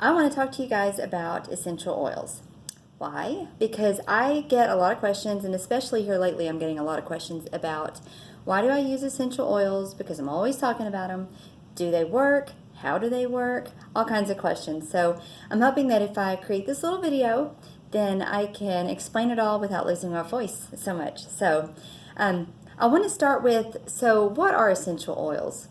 I want to talk to you guys about essential oils. Why? Because I get a lot of questions, and especially here lately, I'm getting a lot of questions about why do I use essential oils? Because I'm always talking about them. Do they work? How do they work? All kinds of questions. So I'm hoping that if I create this little video, then I can explain it all without losing my voice so much. I want to start with, what are essential oils?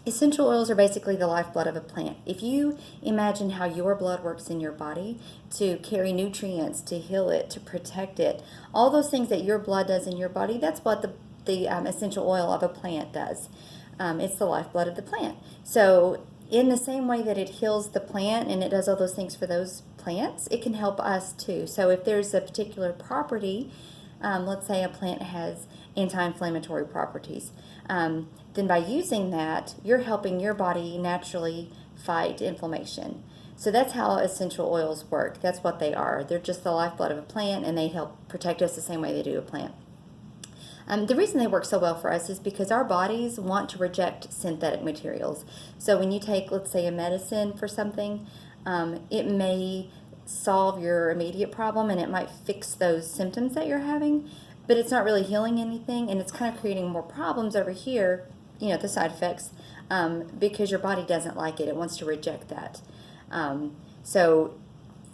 Essential oils are basically the lifeblood of a plant. If you imagine how your blood works in your body to carry nutrients, to heal it, to protect it, all those things that your blood does in your body, that's what the essential oil of a plant does. It's the lifeblood of the plant. So in the same way that it heals the plant and it does all those things for those plants, it can help us too. So if there's a particular property, let's say a plant has anti-inflammatory properties, then by using that, you're helping your body naturally fight inflammation. So that's how essential oils work. That's what they are. They're just the lifeblood of a plant, and they help protect us the same way they do a plant. The reason they work so well for us is because our bodies want to reject synthetic materials. So when you take, let's say, a medicine for something, it may solve your immediate problem and it might fix those symptoms that you're having, but it's not really healing anything, and it's kind of creating more problems over here, the side effects, because your body doesn't like it. It wants to reject that. So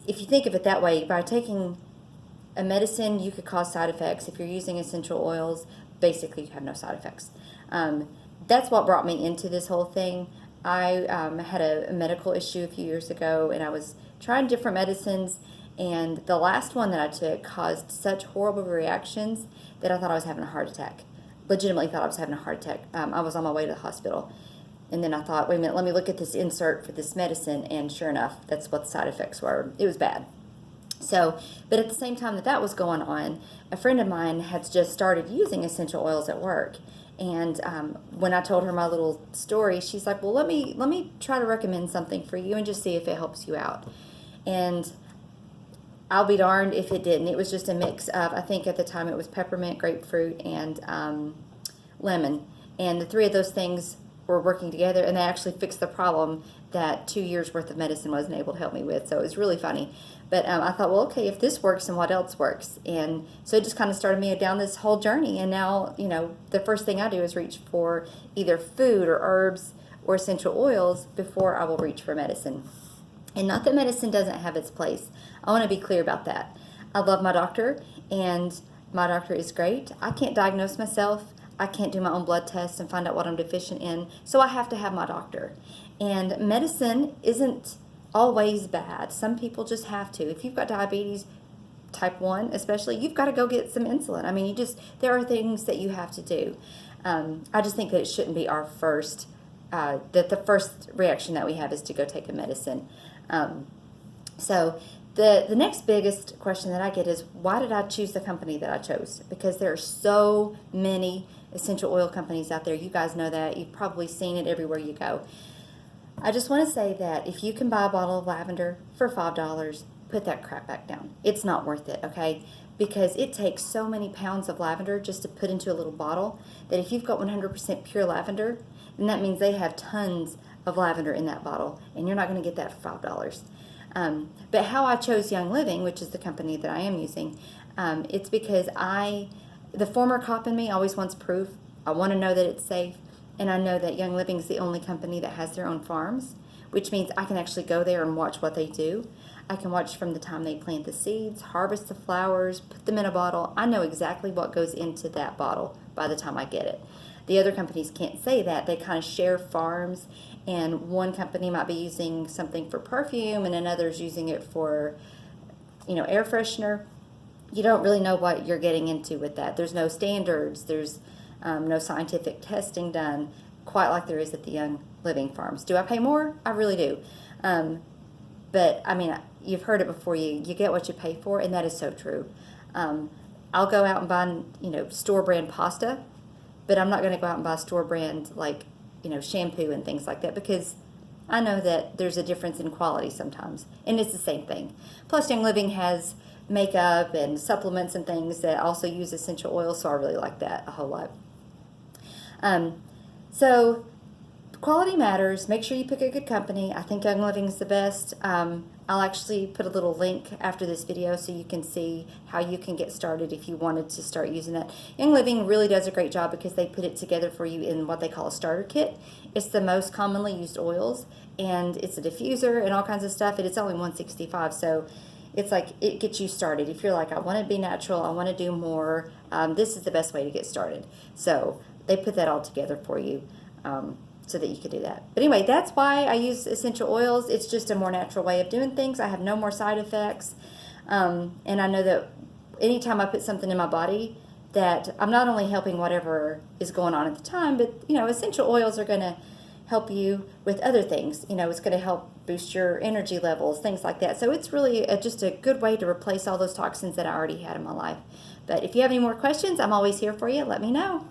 if you think of it that way, by taking a medicine, you could cause side effects. If you're using essential oils, basically you have no side effects. That's what brought me into this whole thing. I had a medical issue a few years ago, and I was trying different medicines, and the last one that I took caused such horrible reactions that I thought I was having a heart attack. Legitimately thought I was having a heart attack. I was on my way to the hospital. And then I thought, wait a minute, let me look at this insert for this medicine, and sure enough, that's what the side effects were. It was bad. So, but at the same time that was going on, a friend of mine had just started using essential oils at work. And when I told her my little story, she's like, well, let me try to recommend something for you and just see if it helps you out. And I'll be darned if it didn't. It was just a mix of, I think at the time it was peppermint, grapefruit, and lemon. And the three of those things were working together, and they actually fixed the problem that 2 years worth of medicine wasn't able to help me with. So it was really funny. But I thought, well, okay, if this works, then what else works? And so it just kind of started me down this whole journey. And now, the first thing I do is reach for either food or herbs or essential oils before I will reach for medicine. And not that medicine doesn't have its place. I want to be clear about that. I love my doctor, and my doctor is great. I can't diagnose myself. I can't do my own blood tests and find out what I'm deficient in. So I have to have my doctor. And medicine isn't always bad. Some people just have to. If you've got diabetes, type 1 especially, you've got to go get some insulin. I mean, there are things that you have to do. I just think that it shouldn't be our first, that the first reaction that we have is to go take a medicine. So the next biggest question that I get is, why did I choose the company that I chose? Because there are so many essential oil companies out there. You guys know that. You've probably seen it everywhere you go. I just want to say that if you can buy a bottle of lavender for $5, put that crap back down. It's not worth it, okay? Because it takes so many pounds of lavender just to put into a little bottle that if you've got 100% pure lavender, then that means they have tons of lavender in that bottle, and you're not going to get that for $5. But how I chose Young Living, which is the company that I am using, it's because the former cop in me always wants proof. I want to know that it's safe. And I know that Young Living is the only company that has their own farms, which means I can actually go there and watch what they do. I can watch from the time they plant the seeds, harvest the flowers, put them in a bottle. I know exactly what goes into that bottle by the time I get it. The other companies can't say that. They kind of share farms, and one company might be using something for perfume and another's using it for, air freshener. You don't really know what you're getting into with that. There's no standards. There's no scientific testing done quite like there is at the Young Living farms. Do I pay more? I really do. But, I mean, you've heard it before. You get what you pay for, and that is so true. I'll go out and buy, store brand pasta, but I'm not going to go out and buy store brand, shampoo and things like that, because I know that there's a difference in quality sometimes, and it's the same thing. Plus, Young Living has makeup and supplements and things that also use essential oils, so I really like that a whole lot. So quality matters. Make sure you pick a good company. I think Young Living is the best. I'll actually put a little link after this video so you can see how you can get started if you wanted to start using that. Young Living really does a great job because they put it together for you in what they call a starter kit. It's the most commonly used oils, and it's a diffuser and all kinds of stuff, and it's only $165, so it's like it gets you started. If you're like, I want to be natural, I want to do more, this is the best way to get started. So they put that all together for you. So that you could do that. But anyway, that's why I use essential oils. It's just a more natural way of doing things. I have no more side effects. And I know that anytime I put something in my body, that I'm not only helping whatever is going on at the time, but, essential oils are going to help you with other things. It's going to help boost your energy levels, things like that. So it's really just a good way to replace all those toxins that I already had in my life. But if you have any more questions, I'm always here for you. Let me know.